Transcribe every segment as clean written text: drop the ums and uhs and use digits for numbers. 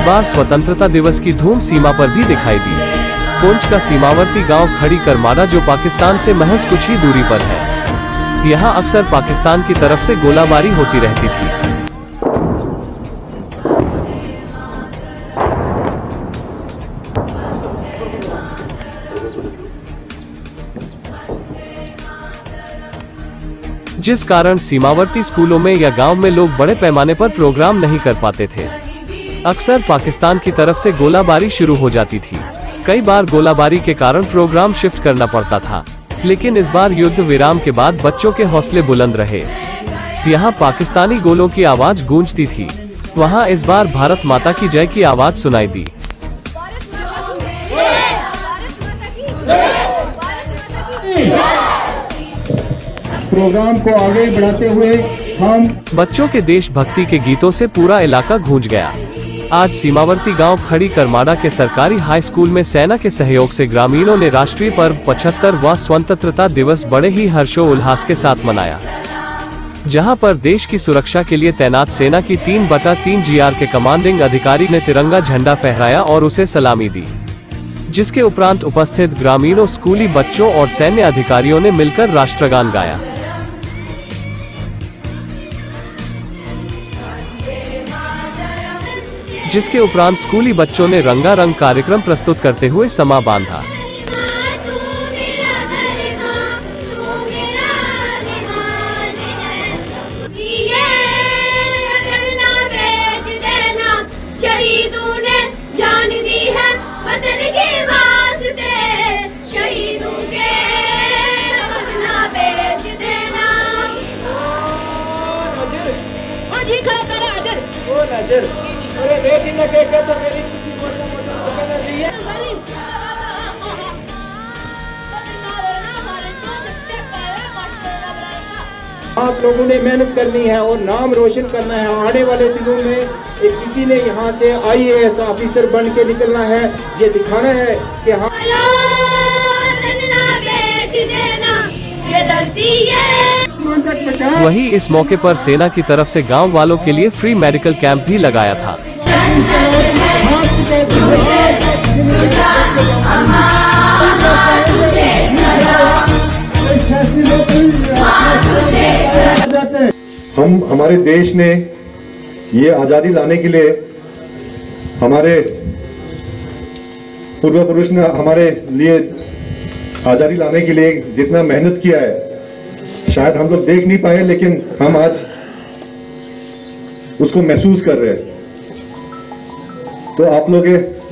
बार स्वतंत्रता दिवस की धूम सीमा पर भी दिखाई दी। पुंछ का सीमावर्ती गांव खड़ी करमाड़ा जो पाकिस्तान से महज कुछ ही दूरी पर है, यहाँ अक्सर पाकिस्तान की तरफ से गोलाबारी होती रहती थी। जिस कारण सीमावर्ती स्कूलों में या गांव में लोग बड़े पैमाने पर प्रोग्राम नहीं कर पाते थे। अक्सर पाकिस्तान की तरफ से गोलाबारी शुरू हो जाती थी। कई बार गोलाबारी के कारण प्रोग्राम शिफ्ट करना पड़ता था, लेकिन इस बार युद्ध विराम के बाद बच्चों के हौसले बुलंद रहे। यहाँ पाकिस्तानी गोलों की आवाज गूंजती थी, वहाँ इस बार भारत माता की जय की आवाज सुनाई दी। प्रोग्राम को आगे बढ़ाते हुए हम बच्चों के देशभक्ति के गीतों से पूरा इलाका गूंज गया। आज सीमावर्ती गांव खड़ी करमाड़ा के सरकारी हाई स्कूल में सेना के सहयोग से ग्रामीणों ने राष्ट्रीय पर्व 75वां स्वतंत्रता दिवस बड़े ही हर्षोल्लास के साथ मनाया, जहां पर देश की सुरक्षा के लिए तैनात सेना की 3/3 GR के कमांडिंग अधिकारी ने तिरंगा झंडा फहराया और उसे सलामी दी, जिसके उपरांत उपस्थित ग्रामीणों, स्कूली बच्चों और सैन्य अधिकारियों ने मिलकर राष्ट्रगान गाया। जिसके उपरांत स्कूली बच्चों ने रंगारंग कार्यक्रम प्रस्तुत करते हुए समा बांधा। आप लोगों ने मेहनत करनी है और नाम रोशन करना है। आने वाले दिनों में एक किसी ने यहाँ से IAS ऑफिसर बन के निकलना है। ये दिखाना है कि हाँ वहीं इस मौके पर सेना की तरफ से गांव वालों के लिए फ्री मेडिकल कैंप भी लगाया था। हम हमारे देश ने ये आज़ादी लाने के लिए, हमारे पूर्व पुरुष ने हमारे लिए आज़ादी लाने के लिए जितना मेहनत किया है, शायद हम लोग देख नहीं पाए, लेकिन हम आज उसको महसूस कर रहे हैं। तो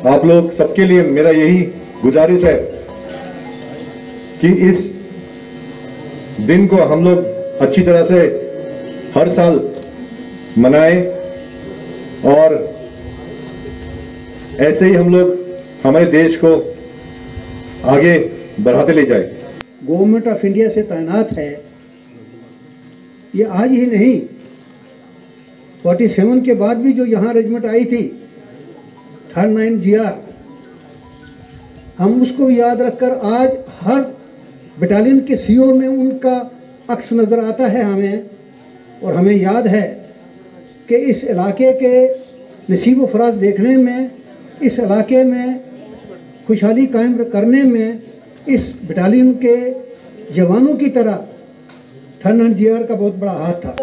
आप लोग सबके लिए मेरा यही गुजारिश है कि इस दिन को हम लोग अच्छी तरह से हर साल मनाएं और ऐसे ही हम लोग हमारे देश को आगे बढ़ाते ले जाएं। गवर्नमेंट ऑफ इंडिया से तैनात है, ये आज ही नहीं, 47 के बाद भी जो यहाँ रेजिमेंट आई थी 39 GR, हम उसको याद रखकर आज हर बटालियन के CO में उनका अक्स नज़र आता है हमें, और हमें याद है कि इस इलाके के नसीब व फराज देखने में, इस इलाके में खुशहाली कायम करने में इस बटालियन के जवानों की तरह 39 GR का बहुत बड़ा हाथ था।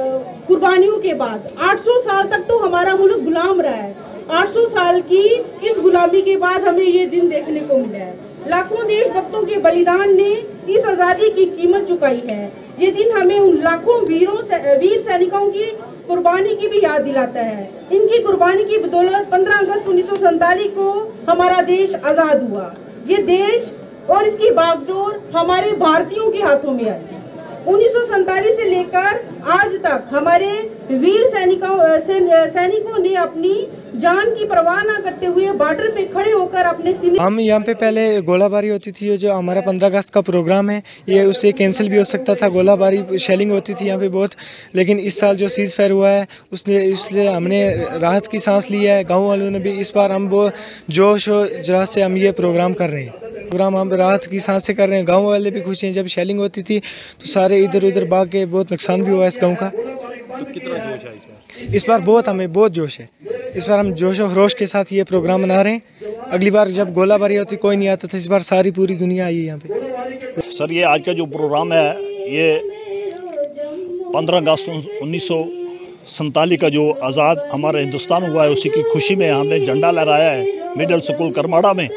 कुर्बानियों के बाद 800 साल तक तो हमारा मुल्क गुलाम रहा है। 800 साल की इस गुलामी के बाद हमें ये दिन देखने को मिला है। लाखों देशभक्तों के बलिदान ने इस आज़ादी की कीमत चुकाई है। ये दिन हमें उन लाखों वीर सैनिकों की कुर्बानी की भी याद दिलाता है। इनकी कुर्बानी की बदौलत 15 अगस्त 1947 को हमारा देश आज़ाद हुआ। ये देश और इसकी बागडोर हमारे भारतीयों के हाथों में आई। 1947 से लेकर आज तक हमारे वीर सैनिकों ने अपनी जान की परवाह न करते हुए बॉर्डर पे खड़े होकर अपने सीने। हम यहाँ पे पहले गोलाबारी होती थी, जो हमारा 15 अगस्त का प्रोग्राम है ये उससे कैंसिल भी हो सकता था। गोलाबारी शेलिंग होती थी यहाँ पे बहुत, लेकिन इस साल जो सीज़ फायर हुआ है इसलिए हमने राहत की सांस ली है। गाँव वालों ने भी इस बार हम वो जोश और जरा से हम ये प्रोग्राम कर रहे हैं। प्रोग्राम हम राहत की सांस से कर रहे हैं। गाँव वाले भी खुश हैं। जब शेलिंग होती थी तो सारे इधर उधर भाग के बहुत नुकसान भी हुआ इस गाँव का। तो कितना जोश है इस बार? इस बार बहुत, हमें बहुत जोश है। इस बार हम जोश और खरोश के साथ ये प्रोग्राम मना रहे हैं। अगली बार जब गोलाबारी होती कोई नहीं आता था, इस बार सारी पूरी दुनिया आई है यहाँ पे। सर ये आज का जो प्रोग्राम है ये 15 अगस्त 1947 का जो आज़ाद हमारा हिंदुस्तान हुआ है उसी की खुशी में हमने झंडा लहराया है मिडिल स्कूल करमाड़ा में।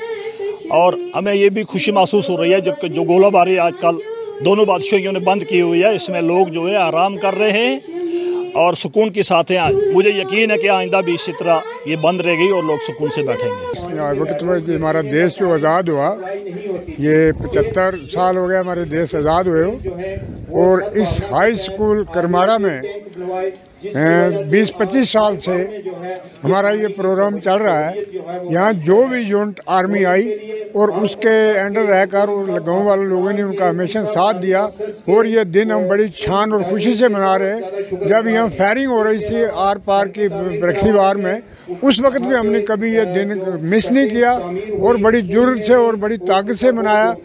और हमें ये भी खुशी महसूस हो रही है जो गोलाबारी आजकल दोनों बादशाहियों ने बंद की हुई है, इसमें लोग जो है आराम कर रहे हैं और सुकून के साथ हैं। मुझे यकीन है कि आइंदा भी इसी तरह ये बंद रहेगी और लोग सुकून से बैठेंगे। वक्त में हमारा देश जो आज़ाद हुआ ये 75 साल हो गए हमारे देश आज़ाद हुए हो, और इस हाई स्कूल करमाड़ा में 20-25 साल से हमारा ये प्रोग्राम चल रहा है। यहाँ जो भी यूनिट आर्मी आई और उसके अंडर रहकर और गाँव वाले लोगों ने उनका हमेशा साथ दिया, और ये दिन हम बड़ी शान और खुशी से मना रहे हैं। जब यहाँ फायरिंग हो रही थी आर पार की बरक्सी वार में, उस वक्त भी हमने कभी ये दिन मिस नहीं किया और बड़ी जुर्रत से और बड़ी ताकत से मनाया।